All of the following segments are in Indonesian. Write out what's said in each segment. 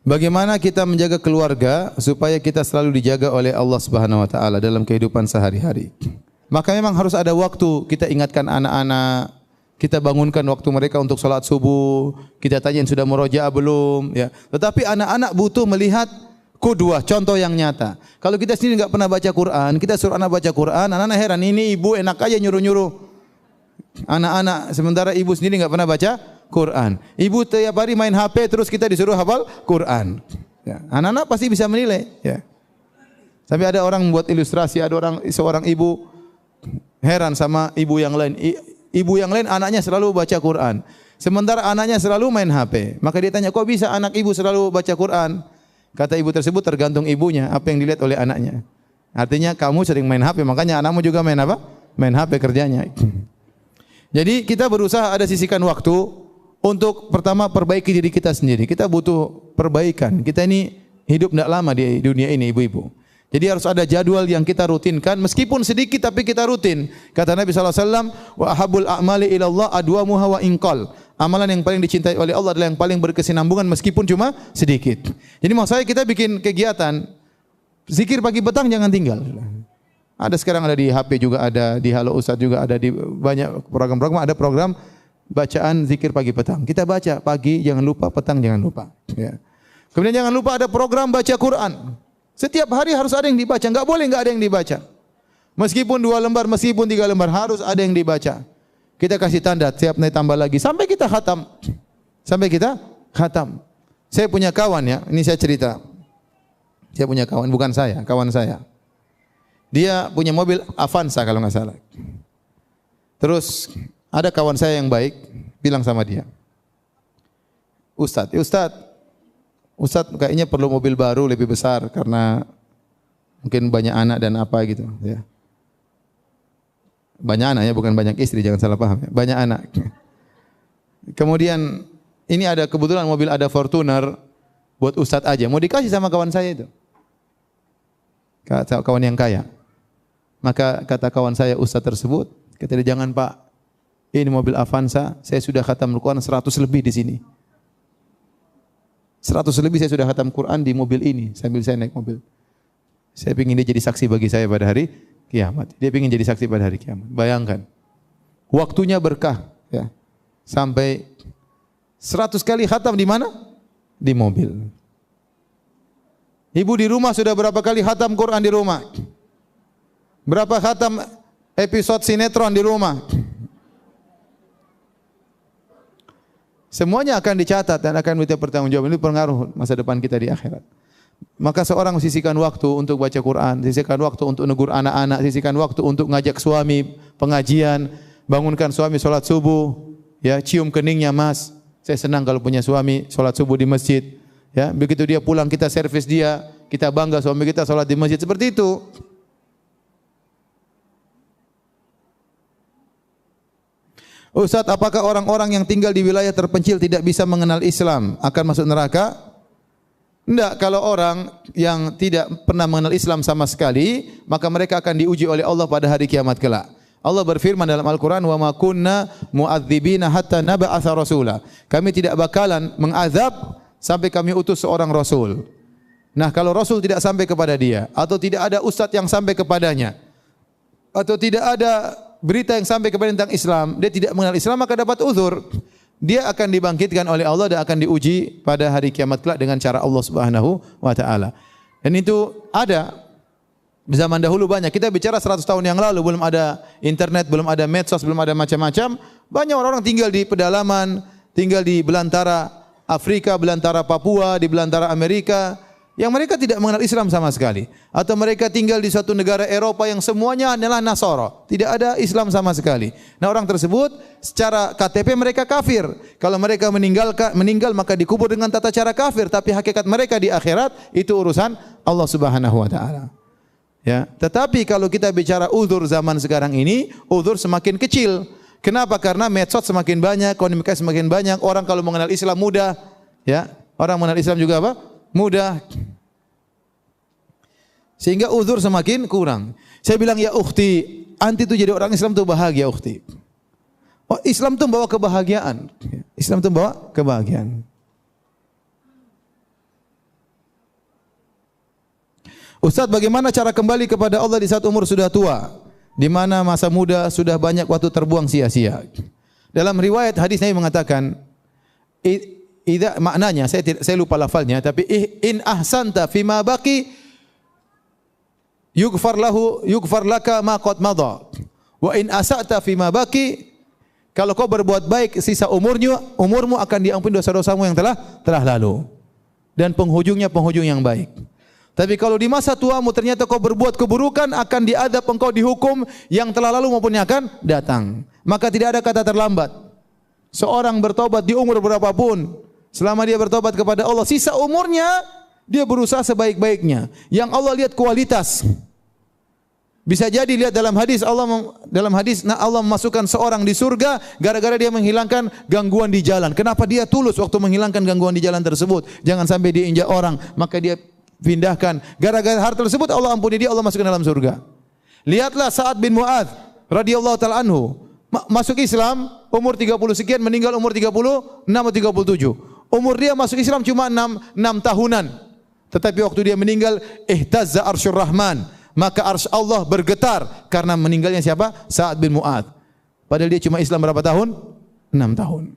Bagaimana kita menjaga keluarga supaya kita selalu dijaga oleh Allah Subhanahu wa taala dalam kehidupan sehari-hari. Maka memang harus ada waktu kita ingatkan anak-anak, kita bangunkan waktu mereka untuk salat subuh, kita tanyain sudah murojaah belum, ya. Tetapi anak-anak butuh melihat qudwah, contoh yang nyata. Kalau kita sendiri enggak pernah baca Quran, kita suruh anak baca Quran, anak-anak heran, ini ibu enak aja nyuruh-nyuruh anak-anak sementara ibu sendiri enggak pernah baca Quran. Ibu tiap hari main HP terus kita disuruh hafal Quran. Ya, anak-anak pasti bisa menilai, ya. Tapi ada orang membuat ilustrasi, ada seorang ibu heran sama ibu yang lain. Ibu yang lain anaknya selalu baca Quran, sementara anaknya selalu main HP. Maka dia tanya, "Kok bisa anak ibu selalu baca Quran?" Kata ibu tersebut, tergantung ibunya, apa yang dilihat oleh anaknya. Artinya kamu sering main HP, makanya anakmu juga main apa? Main HP kerjanya. Jadi kita berusaha ada sisihkan waktu untuk pertama perbaiki diri kita sendiri. Kita butuh perbaikan. Kita ini hidup tidak lama di dunia ini, ibu-ibu. Jadi harus ada jadwal yang kita rutinkan, meskipun sedikit tapi kita rutin. Kata Nabi SAW, wa ahabul a'mali ilallah adwamuha wa inqal. Amalan yang paling dicintai oleh Allah adalah yang paling berkesinambungan meskipun cuma sedikit. Jadi maksud saya kita bikin kegiatan zikir pagi petang jangan tinggal. Ada sekarang ada di HP juga ada, di Halo Ustaz juga ada, di banyak program-program ada program bacaan zikir pagi petang. Kita baca pagi jangan lupa, petang jangan lupa. Ya. Kemudian jangan lupa ada program baca Quran. Setiap hari harus ada yang dibaca. Enggak boleh enggak ada yang dibaca. Meskipun 2 lembar, meskipun 3 lembar harus ada yang dibaca. Kita kasih tanda tiap naik tambah lagi sampai kita khatam. Sampai kita khatam. Saya punya kawan ya, ini saya cerita. Saya punya kawan, bukan saya, kawan saya. Dia punya mobil Avanza kalau enggak salah. Terus ada kawan saya yang baik bilang sama dia, Ustadz kayaknya perlu mobil baru lebih besar karena mungkin banyak anak dan apa gitu. Ya. Banyak anak ya, bukan banyak istri, jangan salah paham. Ya. Banyak anak. Kemudian ini ada kebetulan mobil ada Fortuner buat Ustadz aja. Mau dikasih sama kawan saya itu, kawan yang kaya. Maka kata kawan saya Ustadz tersebut, kata dia, jangan Pak. Ini mobil Avanza, saya sudah khatam Al-Quran 100 lebih di sini. 100 lebih saya sudah khatam Quran di mobil ini, sambil saya naik mobil. Saya ingin dia jadi saksi bagi saya pada hari kiamat. Dia ingin jadi saksi pada hari kiamat. Bayangkan. Waktunya berkah. Ya. Sampai 100 kali khatam di mana? Di mobil. Ibu di rumah sudah berapa kali khatam Quran di rumah? Berapa khatam episode sinetron di rumah? Semuanya akan dicatat dan akan minta pertanggungjawaban. Ini pengaruh masa depan kita di akhirat. Maka seorang sisihkan waktu untuk baca Quran, sisihkan waktu untuk negur anak-anak, sisihkan waktu untuk ngajak suami pengajian, bangunkan suami salat subuh, ya, cium keningnya, Mas. Saya senang kalau punya suami salat subuh di masjid, ya. Begitu dia pulang kita servis dia, kita bangga suami kita salat di masjid, seperti itu. Ustaz, apakah orang-orang yang tinggal di wilayah terpencil tidak bisa mengenal Islam akan masuk neraka? Tidak, kalau orang yang tidak pernah mengenal Islam sama sekali, maka mereka akan diuji oleh Allah pada hari kiamat kelak. Allah berfirman dalam Al-Quran, wa ma kunna mu'adzibina hatta naba'atha rasula. Kami tidak bakalan mengazab sampai kami utus seorang rasul. Nah, kalau rasul tidak sampai kepada dia, atau tidak ada ustaz yang sampai kepadanya, atau tidak ada berita yang sampai kepada tentang Islam, dia tidak mengenal Islam, maka dapat uzur. Dia akan dibangkitkan oleh Allah dan akan diuji pada hari kiamat kelak dengan cara Allah Subhanahu wa taala. Dan itu ada di zaman dahulu banyak. Kita bicara 100 tahun yang lalu, belum ada internet, belum ada medsos, belum ada macam-macam. Banyak orang-orang tinggal di pedalaman, tinggal di belantara Afrika, belantara Papua, di belantara Amerika, yang mereka tidak mengenal Islam sama sekali, atau mereka tinggal di suatu negara Eropa yang semuanya adalah Nasara, tidak ada Islam sama sekali. Nah, orang tersebut secara KTP mereka kafir. Kalau mereka meninggal maka dikubur dengan tata cara kafir, tapi hakikat mereka di akhirat itu urusan Allah Subhanahu wa taala. Ya, tetapi kalau kita bicara uzur zaman sekarang ini, uzur semakin kecil. Kenapa? Karena medsos semakin banyak, komunikasi semakin banyak, orang kalau mengenal Islam mudah, ya. Orang mengenal Islam juga apa? Mudah. Sehingga uzur semakin kurang. Saya bilang, ya ukhti, anti itu jadi orang Islam itu bahagia, ukhti. Oh, Islam itu membawa kebahagiaan. Islam itu membawa kebahagiaan. Ustaz, bagaimana cara kembali kepada Allah di saat umur sudah tua, di mana masa muda sudah banyak waktu terbuang sia-sia? Dalam riwayat hadis Nabi mengatakan, maknanya saya lupa lafalnya, tapi in ahsanta fima baqi yughfar laka ma qad madha wa in asa'ta fima baqi, kalau kau berbuat baik sisa umurmu akan diampuni dosa-dosamu yang telah lalu, dan penghujung yang baik. Tapi kalau di masa tuamu ternyata kau berbuat keburukan, akan diadab engkau dihukum yang telah lalu maupun yang akan datang. Maka tidak ada kata terlambat. Seorang bertobat di umur berapapun, selama dia bertobat kepada Allah, sisa umurnya dia berusaha sebaik-baiknya. Yang Allah lihat kualitas. Bisa jadi lihat dalam hadis Allah memasukkan seorang di surga gara-gara dia menghilangkan gangguan di jalan. Kenapa dia tulus waktu menghilangkan gangguan di jalan tersebut? Jangan sampai dia injak orang, maka dia pindahkan. Gara-gara hal tersebut Allah ampuni dia, Allah masukkan dalam surga. Lihatlah Sa'ad bin Mu'adz radhiyallahu taala anhu, masuk Islam umur 30 sekian, meninggal umur 36 atau 37. Umur dia masuk Islam cuma 6 tahunan. Tetapi waktu dia meninggal, ihtazza arsyur rahman, maka arsy Allah bergetar karena meninggalnya siapa? Sa'ad bin Mu'adz. Padahal dia cuma Islam berapa tahun? 6 tahun.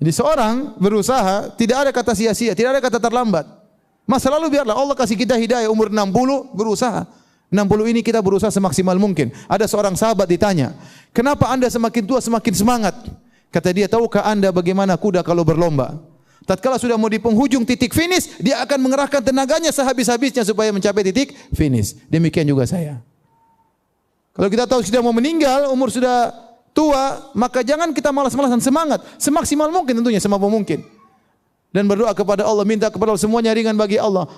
Jadi seorang berusaha, tidak ada kata sia-sia, tidak ada kata terlambat. Masa lalu biarlah, Allah kasih kita hidayah umur 60, berusaha. 60 ini kita berusaha semaksimal mungkin. Ada seorang sahabat ditanya, kenapa anda semakin tua semakin semangat? Kata dia, tahukah anda bagaimana kuda kalau berlomba? Tatkala sudah mau di penghujung titik finish, dia akan mengerahkan tenaganya sehabis-habisnya supaya mencapai titik finish. Demikian juga saya. Kalau kita tahu sudah mau meninggal, umur sudah tua, maka jangan kita malas-malasan, semangat. Semaksimal mungkin tentunya, semampu mungkin. Dan berdoa kepada Allah, minta kepada Allah, semuanya ringan bagi Allah.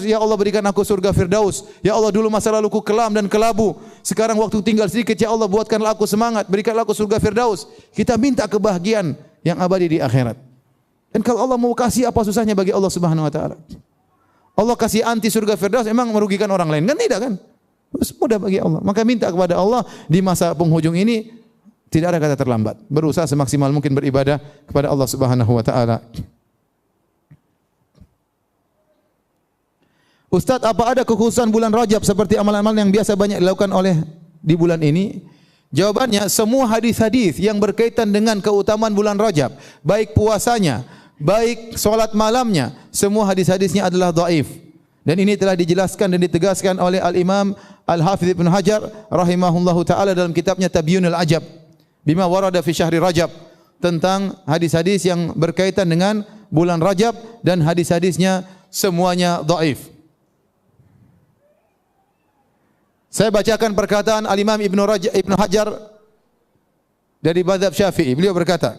Ya Allah, berikan aku surga Firdaus. Ya Allah, dulu masa laluku kelam dan kelabu. Sekarang waktu tinggal sedikit, ya Allah, buatkanlah aku semangat, berikanlah aku surga Firdaus. Kita minta kebahagiaan yang abadi di akhirat. Dan kalau Allah mau kasih, apa susahnya bagi Allah Subhanahu wa taala? Allah kasih anti surga Firdaus, emang merugikan orang lain? Kan tidak kan? Mudah bagi Allah. Maka minta kepada Allah di masa penghujung ini, tidak ada kata terlambat. Berusaha semaksimal mungkin beribadah kepada Allah Subhanahu wa taala. Ustaz, apa ada kekhususan bulan Rajab seperti amalan-amalan yang biasa banyak dilakukan oleh di bulan ini? Jawabannya, semua hadis-hadis yang berkaitan dengan keutamaan bulan Rajab, baik puasanya, baik salat malamnya, semua hadis-hadisnya adalah dhaif. Dan ini telah dijelaskan dan ditegaskan oleh Al-Imam Al-Hafidz Ibnu Hajar rahimahullahu taala dalam kitabnya Tabyinul Ajab bima warada fi syahri Rajab, tentang hadis-hadis yang berkaitan dengan bulan Rajab, dan hadis-hadisnya semuanya dhaif. Saya bacakan perkataan Al-Imam Ibnu Hajar dari mazhab Syafi'i. Beliau berkata,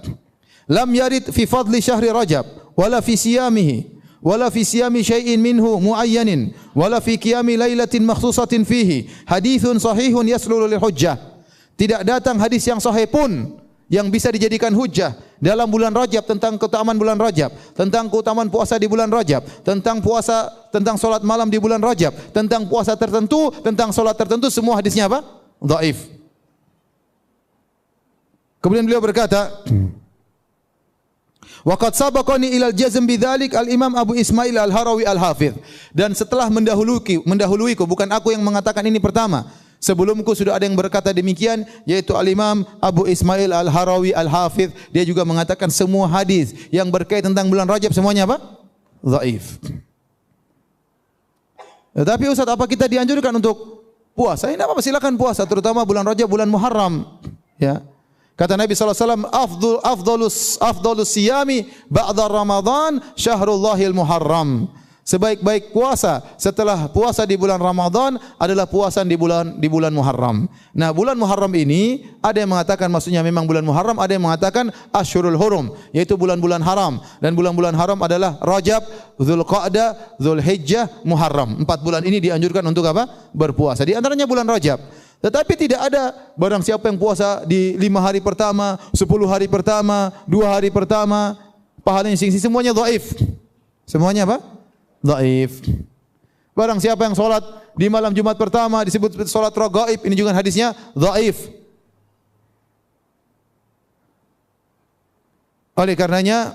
"Lam yarid fi fadli syahri Rajab wala fi siyamihi wala fi siyami syai'in minhu muayyanin wala fi qiyami lailatin makhsusatin fihi haditsun sahihun yaslulu lil hujjah." Tidak datang hadis yang sahih pun yang bisa dijadikan hujjah dalam bulan Rajab, tentang keutamaan bulan Rajab, tentang keutamaan puasa di bulan Rajab, tentang salat malam di bulan Rajab, tentang puasa tertentu, tentang salat tertentu, semua hadisnya apa? Dhaif. Kemudian beliau berkata, wa qad sabaqani ilal jazm bidzalik al-Imam Abu Ismail Al-Harawi Al-Hafidz. Dan setelah mendahuluiku, bukan aku yang mengatakan ini pertama. Sebelumku sudah ada yang berkata demikian, yaitu Al-Imam Abu Ismail Al-Harawi Al-Hafidz. Dia juga mengatakan semua hadis yang berkaitan tentang bulan Rajab semuanya apa? Dhaif. Tetapi Ustaz, apa kita dianjurkan untuk puasa? Ini apa? Silakan puasa, terutama bulan Rajab, bulan Muharram. Ya. Kata Nabi SAW, afdalus siyami ba'da Ramadan syahrullahil Muharram. Sebaik-baik puasa setelah puasa di bulan Ramadan adalah puasa di bulan Muharram. Nah, bulan Muharram ini ada yang mengatakan maksudnya memang bulan Muharram, ada yang mengatakan Asyhurul Hurum, yaitu bulan-bulan haram. Dan bulan-bulan haram adalah Rajab, Dzulqa'dah, Dzulhijjah, Muharram. 4 bulan ini dianjurkan untuk apa? Berpuasa. Di antaranya bulan Rajab. Tetapi tidak ada barang siapa yang puasa di 5 hari pertama, 10 hari pertama, 2 hari pertama, pahalanya sing semuanya dhaif. Semuanya apa? Dhaif. Barang siapa yang salat di malam Jumat pertama disebut salat raghaib, ini juga hadisnya dhaif. Oleh karenanya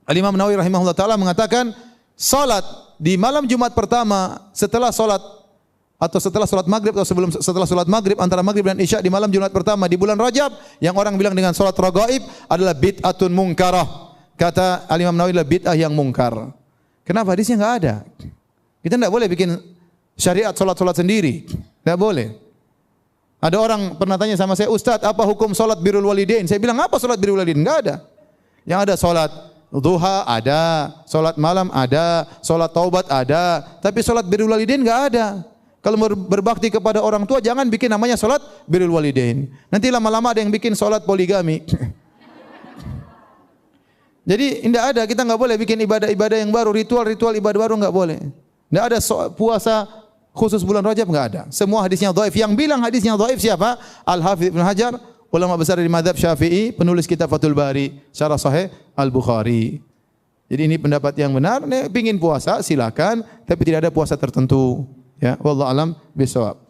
Al-Imam Nawawi rahimahullah taala mengatakan salat di malam Jumat pertama setelah salat atau setelah salat maghrib atau setelah salat maghrib, antara maghrib dan isya di malam Jumat pertama di bulan Rajab, yang orang bilang dengan salat ragaib adalah bid'atun munkarah. Kata Al-Imam Nawawi adalah bid'ah yang mungkar. Kenapa? Hadisnya enggak ada. Kita tidak boleh bikin syariat salat-salat sendiri. Tidak boleh. Ada orang pernah tanya sama saya, Ustaz, apa hukum salat birrul walidain? Saya bilang, apa salat birrul walidain? Enggak ada. Yang ada salat duha ada, salat malam ada, salat taubat ada, tapi salat birrul walidain enggak ada. Kalau berbakti kepada orang tua jangan bikin namanya salat birrul walidain. Nanti lama-lama ada yang bikin salat poligami. Jadi tidak ada, kita enggak boleh bikin ibadah-ibadah yang baru, ritual-ritual ibadah baru enggak boleh. Tidak ada puasa khusus bulan Rajab, enggak ada. Semua hadisnya dhaif. Yang bilang hadisnya dhaif siapa? Al-Hafidz Ibnu Hajar, ulama besar di mazhab Syafi'i, penulis kitab Fathul Bari, syarah Sahih Al-Bukhari. Jadi ini pendapat yang benar. Pengin puasa silakan, tapi tidak ada puasa tertentu. Ya, wallahu alam bisawab.